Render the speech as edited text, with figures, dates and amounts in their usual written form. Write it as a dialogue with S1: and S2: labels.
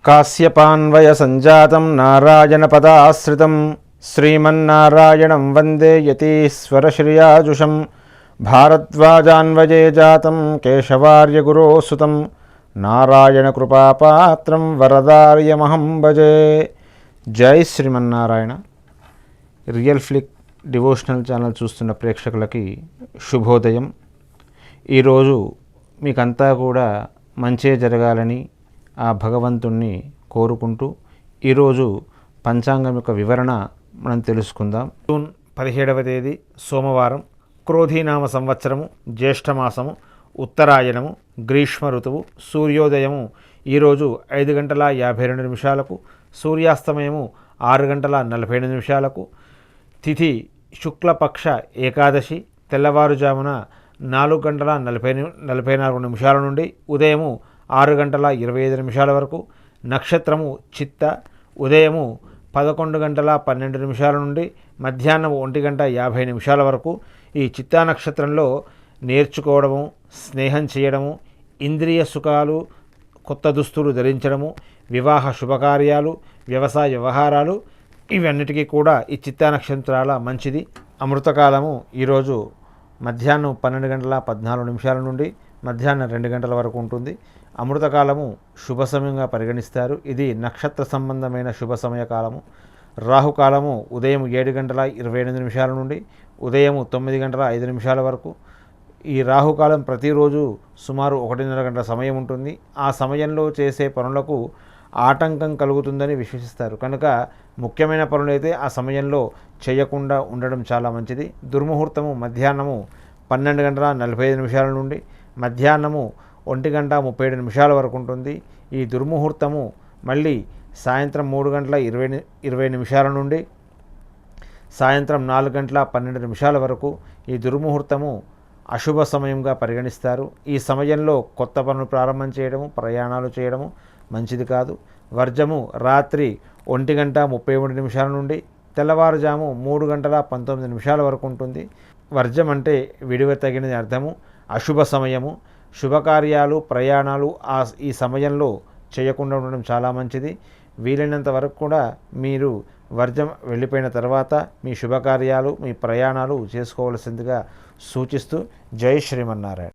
S1: కాశ్యపాన్వయ సంజాతం నారాయణపదాశ్రితం శ్రీమన్నారాయణం వందే యతీశ్వరశ్రియాజుషం భారద్వాజాన్వయే జాతం కేశవార్యగురోసుతం నారాయణకృపాపాత్రం వరదార్యమహం భజే. జై Srimannarayana. Real flick devotional channel చూస్తున్న ప్రేక్షకులకి శుభోదయం. ఈరోజు మీకంతా కూడా మంచే జరగాలని ఆ భగవంతుణ్ణి కోరుకుంటూ ఈరోజు పంచాంగం యొక్క వివరణ మనం తెలుసుకుందాం. జూన్ 17వ తేదీ సోమవారం, క్రోధీనామ సంవత్సరము, జ్యేష్ఠమాసము, ఉత్తరాయణము, గ్రీష్మ ఋతువు. సూర్యోదయము ఈరోజు 5:52, సూర్యాస్తమయము 6:48. తిథి శుక్లపక్ష ఏకాదశి, తెల్లవారుజామున 4:44 నుండి ఉదయము 6:25 వరకు. నక్షత్రము చిత్త, ఉదయము 11:12 నుండి మధ్యాహ్నం 1:50 వరకు. ఈ చిత్తా నక్షత్రంలో నేర్చుకోవడము, స్నేహం చేయడము, ఇంద్రియ సుఖాలు, కొత్త దుస్తులు ధరించడము, వివాహ శుభకార్యాలు, వ్యవసాయ వ్యవహారాలు, ఇవన్నిటికీ కూడా ఈ చిత్తా నక్షత్రాల మంచిది. అమృతకాలము ఈరోజు మధ్యాహ్నం 12:14 నుండి మధ్యాహ్నం 2 గంటల వరకు ఉంటుంది. అమృతకాలము శుభ సమయంగా పరిగణిస్తారు. ఇది నక్షత్ర సంబంధమైన శుభ సమయకాలము. రాహుకాలము ఉదయం 7:28 నుండి ఉదయం 9:05 వరకు. ఈ రాహుకాలం ప్రతిరోజు సుమారు 1.5 గంటల సమయం ఉంటుంది. ఆ సమయంలో చేసే పనులకు ఆటంకం కలుగుతుందని విశ్వసిస్తారు. కనుక ముఖ్యమైన పనులైతే ఆ సమయంలో చేయకుండా ఉండడం చాలా మంచిది. దుర్ముహూర్తము మధ్యాహ్నము 12:45 నుండి మధ్యాహ్నము 1:37 వరకు ఉంటుంది. ఈ దుర్ముహూర్తము మళ్ళీ సాయంత్రం 3:20 నుండి సాయంత్రం 4:12 వరకు. ఈ దుర్ముహూర్తము అశుభ సమయంగా పరిగణిస్తారు. ఈ సమయంలో కొత్త పనులు ప్రారంభం చేయడము, ప్రయాణాలు చేయడము మంచిది కాదు. వర్జము రాత్రి 1:33 నుండి తెల్లవారుజాము 3:19 వరకు ఉంటుంది. వర్జం అంటే విడివ తగినది అర్థము. అశుభ సమయము. శుభకార్యాలు, ప్రయాణాలు ఈ సమయంలో చేయకుండా ఉండడం చాలా మంచిది. వీలైనంత వరకు కూడా మీరు వర్జం వెళ్ళిపోయిన తర్వాత మీ శుభకార్యాలు, మీ ప్రయాణాలు చేసుకోవలసిందిగా సూచిస్తూ జై శ్రీమన్నారాయణ.